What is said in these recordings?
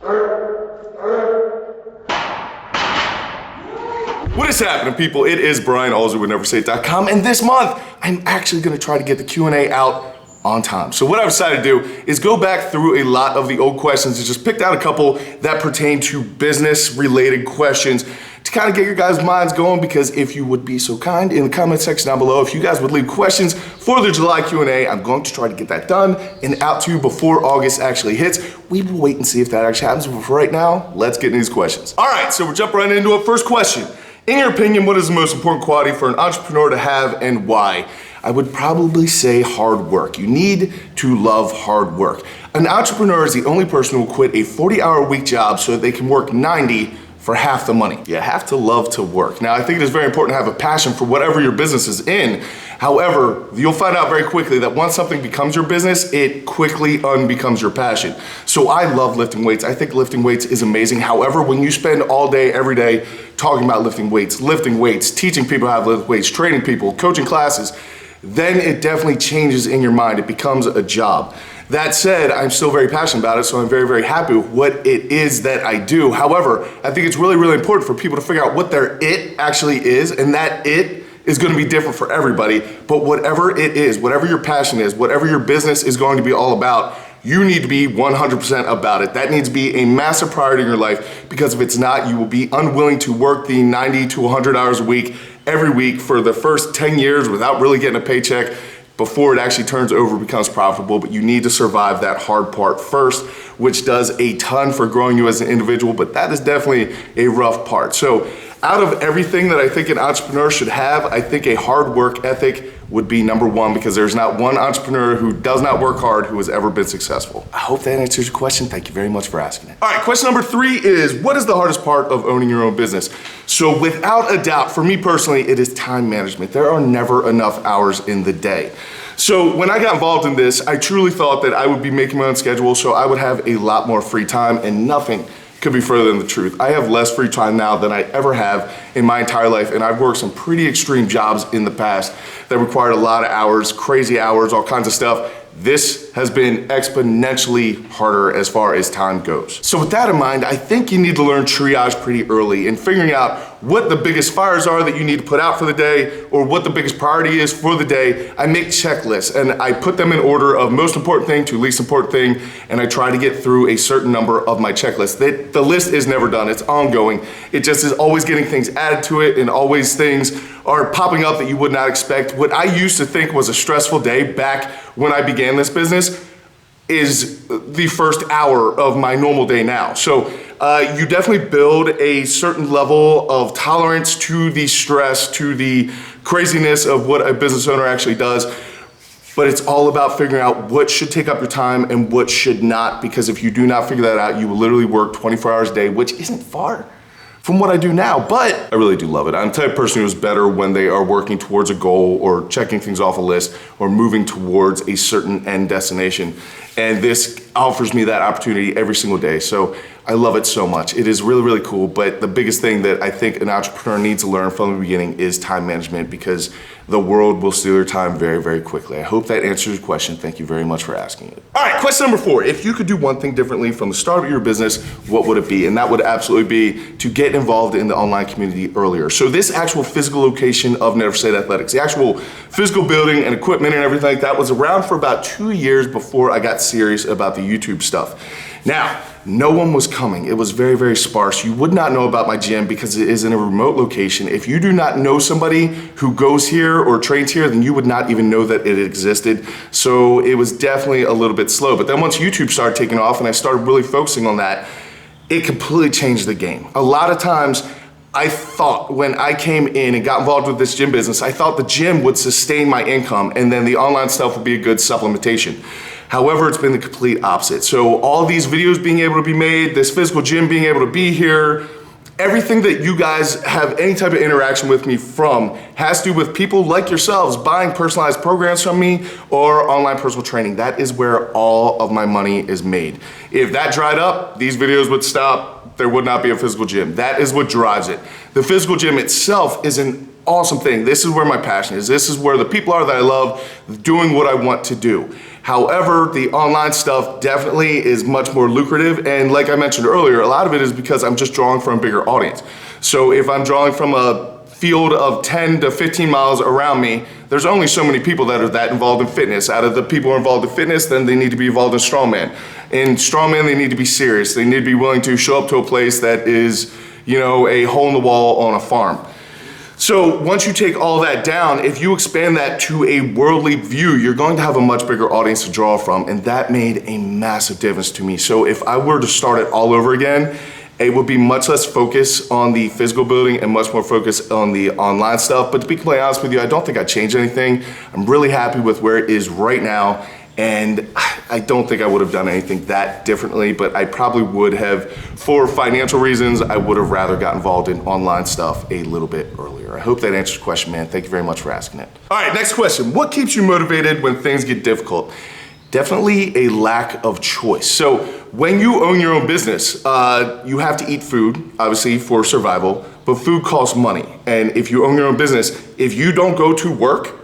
What is happening, people? It is Brian, Alsruhe with NeverSayIt.com, and this month, I'm actually gonna try to get the Q&A out on time. So what I've decided to do is go back through a lot of the old questions and just picked out a couple that pertain to business-related questions to kind of get your guys' minds going, because if you would be so kind, in the comment section down below, if you guys would leave questions for the July Q&A, I'm going to try to get that done and out to you before August actually hits. We will wait and see if that actually happens, but for right now, let's get into these questions. All right, so we're jumping right into it. First question. In your opinion, what is the most important quality for an entrepreneur to have and why? I would probably say hard work. You need to love hard work. An entrepreneur is the only person who will quit a 40-hour-a-week job so that they can work 90 for half the money. You have to love to work. Now, I think it is very important to have a passion for whatever your business is in. However, you'll find out very quickly that once something becomes your business, it quickly unbecomes your passion. So I love lifting weights. I think lifting weights is amazing. However, when you spend all day, every day talking about lifting weights, teaching people how to lift weights, training people, coaching classes, then it definitely changes in your mind. It becomes a job. That said, I'm still very passionate about it, so I'm very, very happy with what it is that I do. However, I think it's really, really important for people to figure out what their it actually is, and that it is going to be different for everybody. But whatever it is, whatever your passion is, whatever your business is going to be all about, you need to be 100% about it. That needs to be a massive priority in your life, because if it's not, you will be unwilling to work the 90 to 100 hours a week every week for the first 10 years without really getting a paycheck before it actually turns over, becomes profitable. But you need to survive that hard part first, which does a ton for growing you as an individual, but that is definitely a rough part. So out of everything that I think an entrepreneur should have, I think a hard work ethic would be number one, because there's not one entrepreneur who does not work hard who has ever been successful. I hope that answers your question. Thank you very much for asking it. All right, question number 3 is, what is the hardest part of owning your own business? So without a doubt, for me personally, it is time management. There are never enough hours in the day. So when I got involved in this, I truly thought that I would be making my own schedule, so I would have a lot more free time, and nothing could be further than the truth. I have less free time now than I ever have in my entire life, and I've worked some pretty extreme jobs in the past that required a lot of hours, crazy hours, all kinds of stuff. This has been exponentially harder as far as time goes. So with that in mind, I think you need to learn triage pretty early in figuring out what the biggest fires are that you need to put out for the day, or what the biggest priority is for the day. I make checklists and I put them in order of most important thing to least important thing, and I try to get through a certain number of my checklists. The list is never done, it's ongoing. It just is always getting things added to it, and always things are popping up that you would not expect. What I used to think was a stressful day back when I began this business is the first hour of my normal day now. So you definitely build a certain level of tolerance to the stress, to the craziness of what a business owner actually does. But it's all about figuring out what should take up your time and what should not, because if you do not figure that out, you will literally work 24 hours a day, which isn't far from what I do now, but I really do love it. I'm the type of person who is better when they are working towards a goal, or checking things off a list, or moving towards a certain end destination. And this offers me that opportunity every single day. So I love it so much. It is really, really cool. But the biggest thing that I think an entrepreneur needs to learn from the beginning is time management, because the world will steal your time very, very quickly. I hope that answers your question. Thank you very much for asking it. All right, question number 4. If you could do one thing differently from the start of your business, what would it be? And that would absolutely be to get involved in the online community earlier. So this actual physical location of Never Say It Athletics, the actual physical building and equipment and everything like that, was around for about 2 years before I got serious about the YouTube stuff. Now, no one was coming. It was very, very sparse. You would not know about my gym because it is in a remote location. If you do not know somebody who goes here or trains here, then you would not even know that it existed. So it was definitely a little bit slow. But then once YouTube started taking off and I started really focusing on that, it completely changed the game. A lot of times, I thought when I came in and got involved with this gym business, I thought the gym would sustain my income and then the online stuff would be a good supplementation. However, it's been the complete opposite. So all these videos being able to be made, this physical gym being able to be here, everything that you guys have any type of interaction with me from has to do with people like yourselves buying personalized programs from me or online personal training. That is where all of my money is made. If that dried up, these videos would stop. There would not be a physical gym. That is what drives it. The physical gym itself is an awesome thing. This is where my passion is. This is where the people are that I love doing what I want to do. However, the online stuff definitely is much more lucrative. And like I mentioned earlier, a lot of it is because I'm just drawing from a bigger audience. So if I'm drawing from a field of 10 to 15 miles around me, there's only so many people that are that involved in fitness. Out of the people who are involved in fitness, then they need to be involved in strongman. In strongman, they need to be serious. They need to be willing to show up to a place that is, you know, a hole in the wall on a farm. So once you take all that down, if you expand that to a worldly view, you're going to have a much bigger audience to draw from, and that made a massive difference to me. So if I were to start it all over again, it would be much less focus on the physical building and much more focus on the online stuff. But to be completely honest with you, I don't think I'd change anything. I'm really happy with where it is right now. And I don't think I would have done anything that differently, but I probably would have, for financial reasons, I would have rather got involved in online stuff a little bit earlier. I hope that answers your question, man. Thank you very much for asking it. All right, next question. What keeps you motivated when things get difficult? Definitely a lack of choice. So when you own your own business, you have to eat food, obviously for survival, but food costs money. And if you own your own business, if you don't go to work,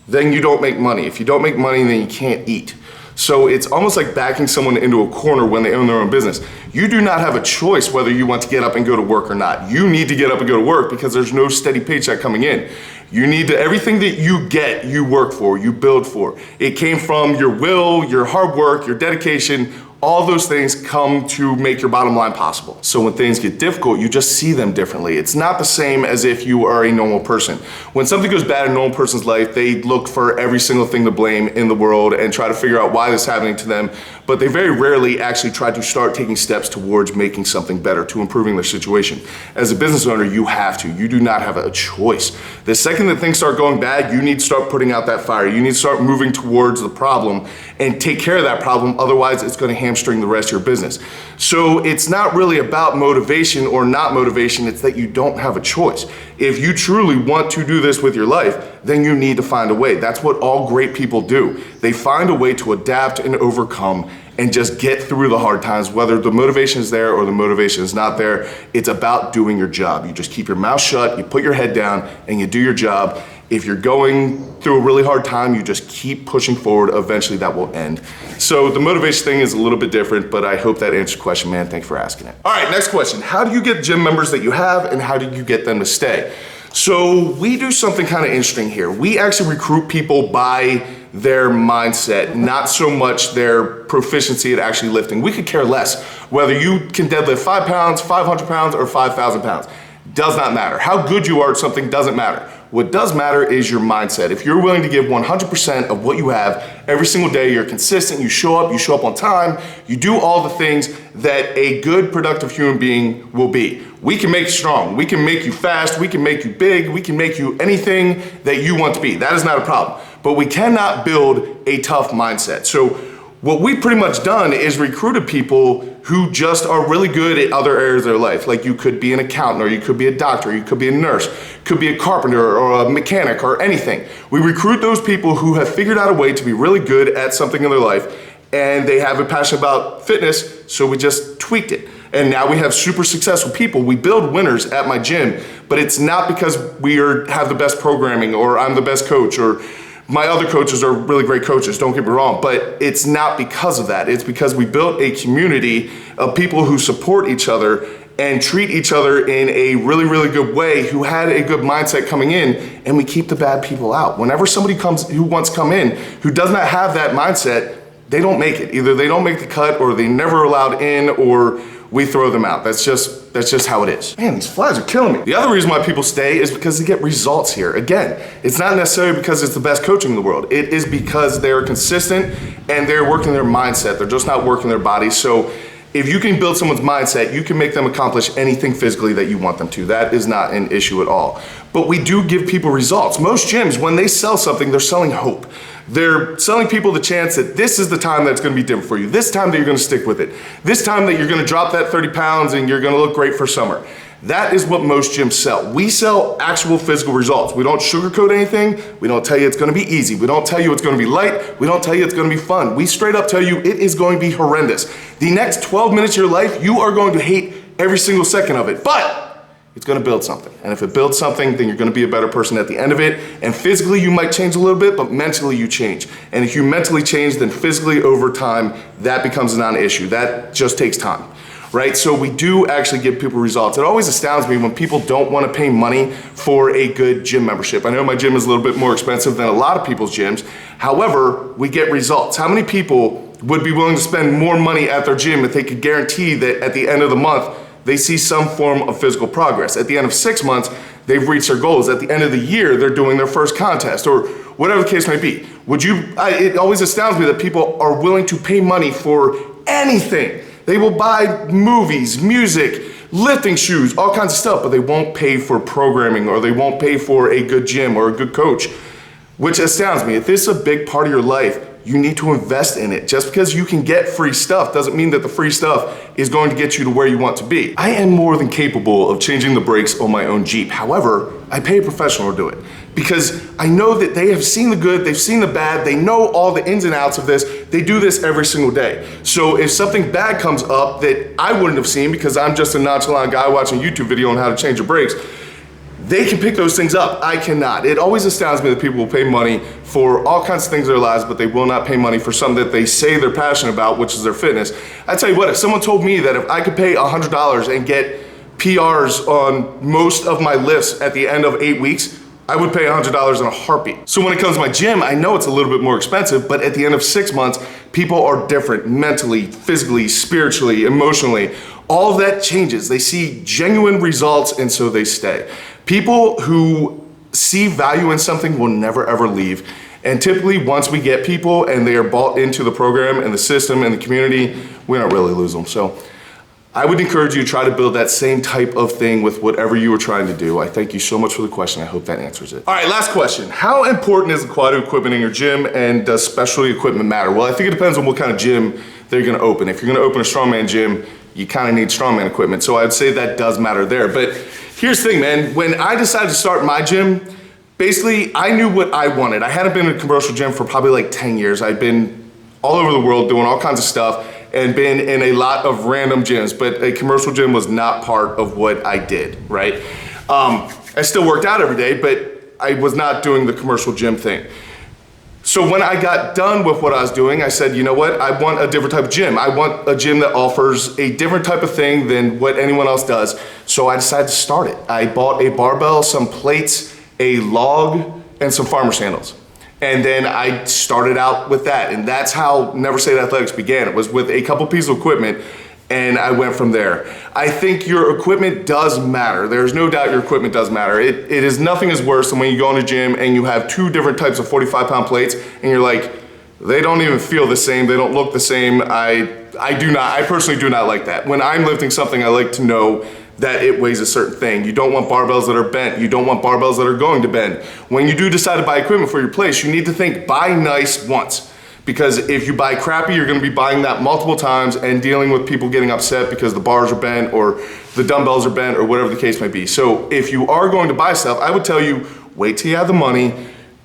then you don't make money. If you don't make money, then you can't eat. So it's almost like backing someone into a corner when they own their own business. You do not have a choice whether you want to get up and go to work or not. You need to get up and go to work because there's no steady paycheck coming in. You need to, everything that you get, you work for, you build for. It came from your will, your hard work, your dedication. All those things come to make your bottom line possible. So when things get difficult, you just see them differently. It's not the same as if you are a normal person. When something goes bad in a normal person's life, they look for every single thing to blame in the world and try to figure out why this is happening to them. But they very rarely actually try to start taking steps towards making something better, to improving their situation. As a business owner, you have to. You do not have a choice. The second that things start going bad, you need to start putting out that fire. You need to start moving towards the problem and take care of that problem. Otherwise, it's going to hamstring the rest of your business. So it's not really about motivation or not motivation. It's that you don't have a choice. If you truly want to do this with your life, then you need to find a way. That's what all great people do. They find a way to adapt and overcome and just get through the hard times, whether the motivation is there or the motivation is not there. It's about doing your job. You just keep your mouth shut, you put your head down, and you do your job. If you're going through a really hard time, you just keep pushing forward. Eventually that will end. So the motivation thing is a little bit different, but I hope that answers your question, man. Thanks for asking it. All right, next question. How do you get gym members that you have, and how do you get them to stay? So we do something kind of interesting here. We actually recruit people by their mindset, not so much their proficiency at actually lifting. We could care less whether you can deadlift 5 pounds, 500 pounds, or 5,000 pounds. Does not matter. How good you are at something doesn't matter. What does matter is your mindset. If you're willing to give 100% of what you have every single day, you're consistent, you show up on time, you do all the things that a good, productive human being will be. We can make you strong, we can make you fast, we can make you big, we can make you anything that you want to be. That is not a problem. But we cannot build a tough mindset. So what we've pretty much done is recruited people who just are really good at other areas of their life. Like you could be an accountant, or you could be a doctor, you could be a nurse, could be a carpenter or a mechanic or anything. We recruit those people who have figured out a way to be really good at something in their life, and they have a passion about fitness, so we just tweaked it. And now we have super successful people. We build winners at my gym, but it's not because we have the best programming or I'm the best coach or my other coaches are really great coaches, don't get me wrong, but it's not because of that. It's because we built a community of people who support each other and treat each other in a really, really good way, who had a good mindset coming in, and we keep the bad people out. Whenever somebody comes who wants to come in, who does not have that mindset, they don't make it. Either they don't make the cut, or they never allowed in, or we throw them out. That's just how it is. Man, these flies are killing me. The other reason why people stay is because they get results here. Again, it's not necessarily because it's the best coaching in the world. It is because they're consistent and they're working their mindset. They're just not working their body. So if you can build someone's mindset, you can make them accomplish anything physically that you want them to. That is not an issue at all. But we do give people results. Most gyms, when they sell something, they're selling hope. They're selling people the chance that this is the time that's gonna be different for you. This time that you're gonna stick with it. This time that you're gonna drop that 30 pounds and you're gonna look great for summer. That is what most gyms sell. We sell actual physical results. We don't sugarcoat anything. We don't tell you it's gonna be easy. We don't tell you it's gonna be light. We don't tell you it's gonna be fun. We straight up tell you it is going to be horrendous. The next 12 minutes of your life, you are going to hate every single second of it. But It's gonna build something. And if it builds something, then you're gonna be a better person at the end of it. And physically, you might change a little bit, but mentally you change. And if you mentally change, then physically over time, that becomes a non-issue. That just takes time, right? So we do actually give people results. It always astounds me when people don't wanna pay money for a good gym membership. I know my gym is a little bit more expensive than a lot of people's gyms. However, we get results. How many people would be willing to spend more money at their gym if they could guarantee that at the end of the month, they see some form of physical progress? At the end of 6 months, they've reached their goals. At the end of the year, they're doing their first contest, or whatever the case may be. It always astounds me that people are willing to pay money for anything. They will buy movies, music, lifting shoes, all kinds of stuff, but they won't pay for programming, or they won't pay for a good gym or a good coach, which astounds me. If this is a big part of your life, you need to invest in it. Just because you can get free stuff doesn't mean that the free stuff is going to get you to where you want to be. I am more than capable of changing the brakes on my own Jeep. However, I pay a professional to do it because I know that they have seen the good, they've seen the bad, they know all the ins and outs of this. They do this every single day. So if something bad comes up that I wouldn't have seen because I'm just a nonchalant guy watching a YouTube video on how to change your brakes, they can pick those things up. I cannot. It always astounds me that people will pay money for all kinds of things in their lives, but they will not pay money for something that they say they're passionate about, which is their fitness. I tell you what, if someone told me that if I could pay $100 and get PRs on most of my lifts at the end of 8 weeks, I would pay $100 in a heartbeat. So when it comes to my gym, I know it's a little bit more expensive, but at the end of 6 months, people are different mentally, physically, spiritually, emotionally. All of that changes. They see genuine results, and so they stay. People who see value in something will never ever leave. And typically once we get people and they are bought into the program and the system and the community, we don't really lose them. So I would encourage you to try to build that same type of thing with whatever you are trying to do. I thank you so much for the question. I hope that answers it. All right, last question. How important is the quality equipment in your gym, and does specialty equipment matter? Well, I think it depends on what kind of gym they're gonna open. If you're gonna open a strongman gym, you kind of need strongman equipment. So I'd say that does matter there. But here's the thing, man. When I decided to start my gym, basically I knew what I wanted. I hadn't been in a commercial gym for probably like 10 years. I'd been all over the world doing all kinds of stuff and been in a lot of random gyms, but a commercial gym was not part of what I did, right? I still worked out every day, but I was not doing the commercial gym thing. So when I got done with what I was doing, I said, you know what? I want a different type of gym. I want a gym that offers a different type of thing than what anyone else does. So I decided to start it. I bought a barbell, some plates, a log, and some farmer sandals. And then I started out with that. And that's how Never Say Athletics began. It was with a couple pieces of equipment, and I went from there. I think your equipment does matter. There's no doubt your equipment does matter. It is nothing is worse than when you go in a gym and you have 2 different types of 45-pound plates and you're like, they don't even feel the same, they don't look the same. I personally do not like that. When I'm lifting something, I like to know that it weighs a certain thing. You don't want barbells that are bent. You don't want barbells that are going to bend. When you do decide to buy equipment for your place, you need to think buy nice once. Because if you buy crappy, you're gonna be buying that multiple times and dealing with people getting upset because the bars are bent or the dumbbells are bent or whatever the case may be. So if you are going to buy stuff, I would tell you, wait till you have the money,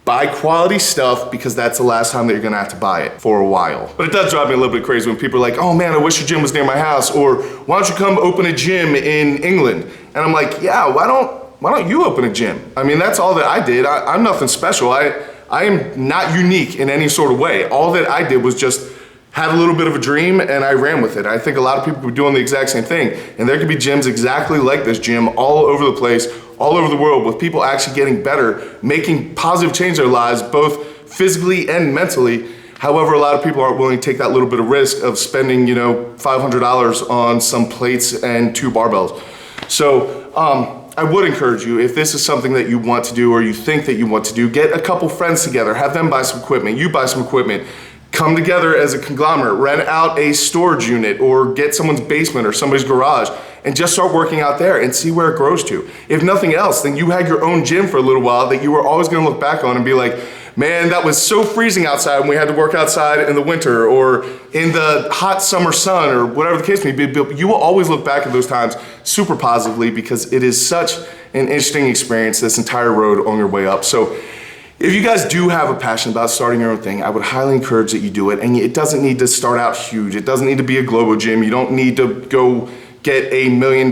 buy quality stuff, because that's the last time that you're gonna have to buy it for a while. But it does drive me a little bit crazy when people are like, oh man, I wish your gym was near my house, or why don't you come open a gym in England? And I'm like, yeah, why don't you open a gym? I mean, that's all that I did. I'm nothing special. I am not unique in any sort of way. All that I did was just had a little bit of a dream and I ran with it. I think a lot of people were doing the exact same thing. And there could be gyms exactly like this gym all over the place, all over the world, with people actually getting better, making positive change in their lives, both physically and mentally. However, a lot of people aren't willing to take that little bit of risk of spending, $500 on some plates and 2 barbells. So, I would encourage you, if this is something that you want to do or you think that you want to do, get a couple friends together, have them buy some equipment, you buy some equipment, come together as a conglomerate, rent out a storage unit or get someone's basement or somebody's garage and just start working out there and see where it grows to. If nothing else, then you had your own gym for a little while that you were always gonna look back on and be like, man, that was so freezing outside when we had to work outside in the winter or in the hot summer sun or whatever the case may be. You will always look back at those times super positively because it is such an interesting experience, this entire road on your way up. So if you guys do have a passion about starting your own thing, I would highly encourage that you do it. And it doesn't need to start out huge. It doesn't need to be a global gym. You don't need to go get a $1 million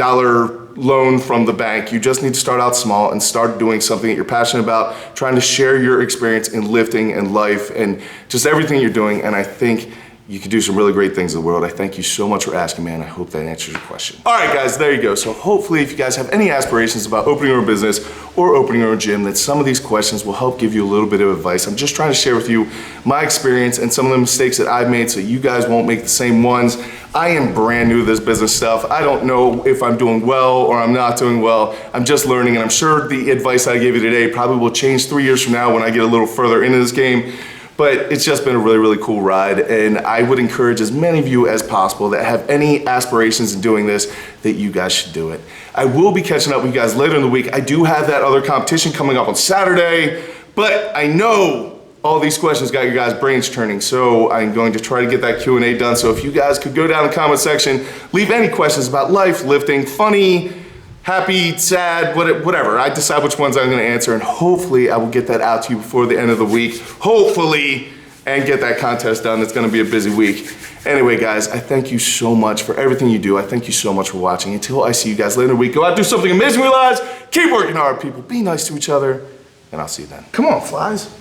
loan from the bank. You just need to start out small and start doing something that you're passionate about, trying to share your experience in lifting and life and just everything you're doing. And I think you can do some really great things in the world. I thank you so much for asking, man. I hope that answers your question. All right, guys, there you go. So hopefully if you guys have any aspirations about opening your own business or opening your own gym, that some of these questions will help give you a little bit of advice. I'm just trying to share with you my experience and some of the mistakes that I've made so you guys won't make the same ones. I am brand new to this business stuff. I don't know if I'm doing well or I'm not doing well. I'm just learning, and I'm sure the advice I gave you today probably will change 3 years from now when I get a little further into this game. But it's just been a really, really cool ride, and I would encourage as many of you as possible that have any aspirations in doing this that you guys should do it. I will be catching up with you guys later in the week. I do have that other competition coming up on Saturday, but I know all these questions got your guys' brains turning, so I'm going to try to get that Q&A done. So if you guys could go down in the comment section, leave any questions about life, lifting, funny, happy, sad, whatever. I decide which ones I'm gonna answer, and hopefully I will get that out to you before the end of the week. Hopefully, and get that contest done. It's gonna be a busy week. Anyway, guys, I thank you so much for everything you do. I thank you so much for watching. Until I see you guys later in the week, go out, do something amazing with your lives. Keep working hard, people. Be nice to each other, and I'll see you then. Come on, flies.